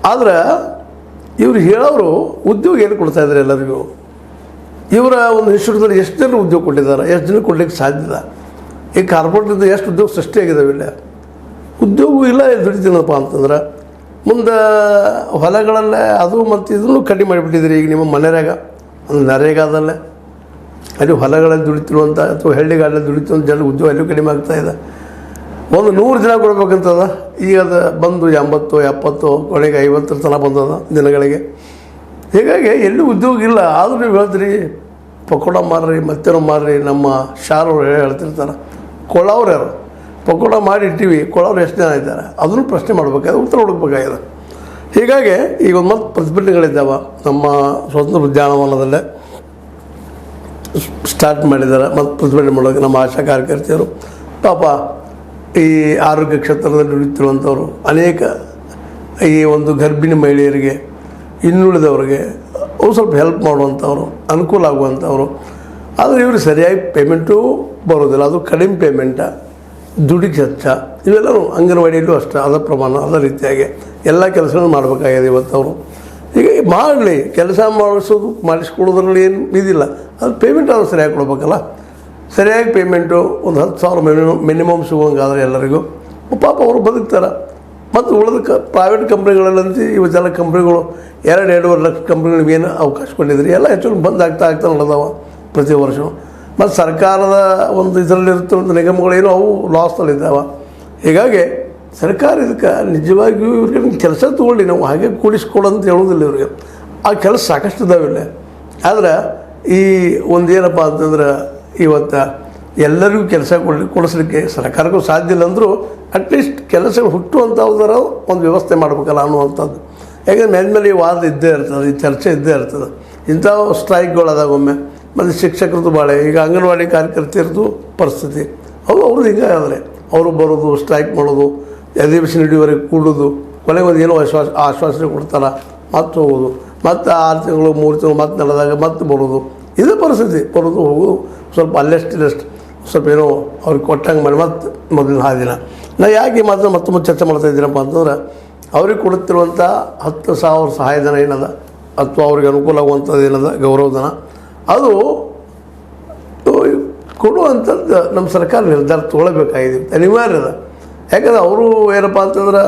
ಆದ್ರೆ ಇವ್ರು ಹೇಳೋರು ಉದ್ಯೋಗ ಏನು ಕೊಡ್ತಾಯಿದ್ದಾರೆ ಎಲ್ಲರಿಗೂ. ಇವರ ಒಂದು ಇನ್ಸ್ಟಿಟ್ಯೂಟಲ್ಲಿ ಎಷ್ಟು ಜನ ಉದ್ಯೋಗ ಕೊಟ್ಟಿದ್ದಾರೆ, ಎಷ್ಟು ಜನ ಕೊಡ್ಲಿಕ್ಕೆ ಸಾಧ್ಯದ? ಈ ಕಾರ್ಪೊರೇಟ್ರಿಂದ ಎಷ್ಟು ಉದ್ಯೋಗ ಸೃಷ್ಟಿಯಾಗಿದ್ದಾವೆ? ಇಲ್ಲ ಉದ್ಯೋಗ ಇಲ್ಲ. ದುಡಿತೀನಪ್ಪ ಅಂತಂದ್ರೆ ಮುಂದೆ ಹೊಲಗಳಲ್ಲೇ ಅದು ಮತ್ತು ಇದನ್ನು ಕಡಿಮೆ ಮಾಡಿಬಿಟ್ಟಿದ್ರಿ. ಈಗ ನಿಮ್ಮ ಮನೆಯಾಗ ಒಂದು ನರೇಗಾದಲ್ಲೇ ಅಲ್ಲಿ ಹೊಲಗಳಲ್ಲಿ ದುಡಿತಿರುವಂಥ ಅಥವಾ ಹಳ್ಳಿಗಾಡಲ್ಲಿ ದುಡಿತಿರುವಂಥ ಜನ ಉದ್ಯೋಗ ಎಲ್ಲೂ ಕಡಿಮೆ ಆಗ್ತಾಯಿದೆ. ಒಂದು 100 ದಿನ ಕೊಡ್ಬೇಕಂತದ, ಈಗ ಅದು ಬಂದು 80 70 ಕೊನೆಗೆ 50 ತನಕ ಬಂದದ ದಿನಗಳಿಗೆ. ಹೀಗಾಗಿ ಎಲ್ಲೂ ಉದ್ಯೋಗ ಇಲ್ಲ. ಆದರೂ ನೀವು ಹೇಳ್ತೀರಿ ಪಕೋಡ ಮಾರ್ರಿ ಮತ್ತೇನೋ ಮಾರ್ರಿ. ನಮ್ಮ ಶಾರವ್ರು ಹೇಳ್ತಿರ್ತಾರೆ, ಕೊಳ್ಳವ್ರು ಯಾರು? ಪಕೋಡ ಮಾಡಿ ಇಟ್ಟಿವಿ, ಕೊಳ್ಳವ್ರು ಎಷ್ಟು ಜನ ಇದ್ದಾರೆ? ಅದನ್ನು ಪ್ರಶ್ನೆ ಮಾಡಬೇಕಾದ್ರೆ ಉತ್ತರ ಹುಡುಕ್ಬೇಕಾಗಿದೆ. ಹೀಗಾಗಿ ಈಗ ಒಂದು ಮತ್ತು ಪ್ರತಿಭಟನೆಗಳಿದ್ದಾವೆ. ನಮ್ಮ ಸ್ವತಂತ್ರ ಉದ್ಯಾನವನದಲ್ಲೇ ಸ್ಟಾರ್ಟ್ ಮಾಡಿದ್ದಾರೆ ಮತ್ತು ಪ್ರತಿಭಟನೆ ಮಾಡೋಕ್ಕೆ ನಮ್ಮ ಆಶಾ ಕಾರ್ಯಕರ್ತೆಯರು. ಪಾಪ ಈ ಆರೋಗ್ಯ ಕ್ಷೇತ್ರದಲ್ಲಿ ದುಡಿತಿರುವಂಥವ್ರು ಅನೇಕ ಈ ಒಂದು ಗರ್ಭಿಣಿ ಮಹಿಳೆಯರಿಗೆ, ಇನ್ನುಳಿದವ್ರಿಗೆ ಸ್ವಲ್ಪ ಹೆಲ್ಪ್ ಮಾಡುವಂಥವ್ರು, ಅನುಕೂಲ ಆಗುವಂಥವ್ರು. ಆದರೆ ಇವರು ಸರಿಯಾಗಿ ಪೇಮೆಂಟು ಬರೋದಿಲ್ಲ. ಅದು ಕಡಿಮೆ ಪೇಮೆಂಟ, ದುಡ್ಡಿಗೆ ಹೆಚ್ಚ. ಇವೆಲ್ಲರೂ ಅಂಗನವಾಡಿಯಲ್ಲೂ ಅಷ್ಟೇ ಅದ ಪ್ರಮಾಣ ಅದೇ ರೀತಿಯಾಗಿ ಎಲ್ಲ ಕೆಲಸಗಳನ್ನು ಮಾಡಬೇಕಾಗಿದೆ ಇವತ್ತವರು. ಈಗ ಮಾಡಲಿ, ಕೆಲಸ ಮಾಡಿಸ್ಕೊಡೋದ್ರಲ್ಲಿ ಏನು ಇದಿಲ್ಲ. ಅದು ಪೇಮೆಂಟ್ ಆದರೂ ಸರಿಯಾಗಿ ಕೊಡ್ಬೇಕಲ್ಲ. ಸರಿಯಾಗಿ ಪೇಮೆಂಟು ಒಂದು 10,000 ಮಿನಿಮಮ್ ಸಿಗೋಂಗಾದ್ರೆ ಎಲ್ಲರಿಗೂ ಪಾಪ ಅವರು ಬದುಕ್ತಾರೆ. ಮತ್ತು ಉಳಿದ ಪ್ರೈವೇಟ್ ಕಂಪ್ನಿಗಳಲ್ಲಂತೂ ಇವತ್ತೆಲ್ಲ ಕಂಪ್ನಿಗಳು 2-2.5 ಲಕ್ಷ ಕಂಪ್ನಿಗಳಿಗೆ ಏನು ಅವಕಾಶ ಕೊಟ್ಟಿದ್ರಿ ಎಲ್ಲ ಹೆಚ್ಚು ಬಂದ್ ಆಗ್ತಾ ನಡೆದವ ಪ್ರತಿ ವರ್ಷ. ಮತ್ತು ಸರ್ಕಾರದ ಒಂದು ಇದರಲ್ಲಿರ್ತಕ್ಕಂಥ ನಿಗಮಗಳೇನು ಅವು ಲಾಸ್ನಲ್ಲಿದ್ದಾವೆ. ಹೀಗಾಗಿ ಸರ್ಕಾರ ಇದಕ್ಕೆ ನಿಜವಾಗಿಯೂ ಇವ್ರಿಗೆ ಕೆಲಸ ತೊಗೊಳ್ಳಿ, ನಾವು ಹಾಗೆ ಕೂಡಿಸ್ಕೊಡಂತ ಹೇಳೋದಿಲ್ಲ ಇವ್ರಿಗೆ. ಆ ಕೆಲಸ ಸಾಕಷ್ಟು ಇದ್ದಾವಿಲ್ಲ. ಆದರೆ ಈ ಒಂದೇನಪ್ಪ ಅಂತಂದ್ರೆ ಇವತ್ತು ಎಲ್ಲರಿಗೂ ಕೆಲಸ ಕೊಡಿಸ್ಲಿಕ್ಕೆ ಸರ್ಕಾರಕ್ಕೂ ಸಾಧ್ಯ ಇಲ್ಲ ಅಂದರೂ ಅಟ್ಲೀಸ್ಟ್ ಕೆಲಸಗಳು ಹುಟ್ಟುವಂಥವ್ರ ಒಂದು ವ್ಯವಸ್ಥೆ ಮಾಡಬೇಕಲ್ಲ ಅನ್ನುವಂಥದ್ದು. ಯಾಕಂದರೆ ಮೇಲೆ ವಾದ ಇದ್ದೇ ಇರ್ತದೆ, ಈ ಚರ್ಚೆ ಇದ್ದೇ ಇರ್ತದೆ. ಇಂಥ ಸ್ಟ್ರೈಕ್ಗಳಾದಾಗ ಒಮ್ಮೆ ಮತ್ತು ಶಿಕ್ಷಕರದ್ದು ಭಾಳ, ಈಗ ಅಂಗನವಾಡಿ ಕಾರ್ಯಕರ್ತೆಯರದ್ದು ಪರಿಸ್ಥಿತಿ ಅವ್ರದ್ದು ಹಿಂಗೆ ಆದರೆ ಅವರು ಬರೋದು, ಸ್ಟ್ರೈಕ್ ಮಾಡೋದು, ಅಧಿವೇಶನ ಹಿಡಿಯುವವರೆಗೆ ಕೂಡೋದು, ಕೊನೆಗೆ ಒಂದು ಏನೋ ಆಶ್ವಾಸನೆ ಕೊಡ್ತಾರೆ, ಮತ್ತೆ ಹೋಗೋದು, ಮತ್ತು 6 ತಿಂಗಳು 3 ತಿಂಗಳು ಮತ್ತೆ ನಡೆದಾಗ ಮತ್ತೆ ಬರೋದು. ಇದೇ ಪರಿಸ್ಥಿತಿ, ಬರೋದು ಹೋಗೋದು. ಸ್ವಲ್ಪ ಅಲ್ಲೆಷ್ಟಿಲ್ಲಷ್ಟು ಸ್ವಲ್ಪ ಏನೋ ಅವ್ರಿಗೆ ಕೊಟ್ಟಂಗೆ ಮಾಡಿ ಮತ್ತೆ ಮೊದಲಿನ ಹಾದಿನ. ನಾ ಯಾಕೆ ಮಾತ್ರ ಮತ್ತೊಮ್ಮೆ ಚರ್ಚೆ ಮಾಡ್ತಾಯಿದ್ದೀನಪ್ಪ ಅಂತಂದ್ರೆ ಅವ್ರಿಗೆ ಕೊಡುತ್ತಿರುವಂಥ 10,000 ಸಹಾಯಧನ ಏನದ ಅಥವಾ ಅವ್ರಿಗೆ ಅನುಕೂಲ ಆಗುವಂಥದ್ದು ಏನದ ಗೌರವಧನ, ಅದು ಕೊಡುವಂಥದ್ದು ನಮ್ಮ ಸರ್ಕಾರ ನಿರ್ಧಾರ ತೊಗೊಳ್ಬೇಕಾಗಿದೆ, ಅನಿವಾರ್ಯ ಅದ. ಯಾಕಂದ್ರೆ ಅವರು ಏನಪ್ಪ ಅಂತಂದ್ರೆ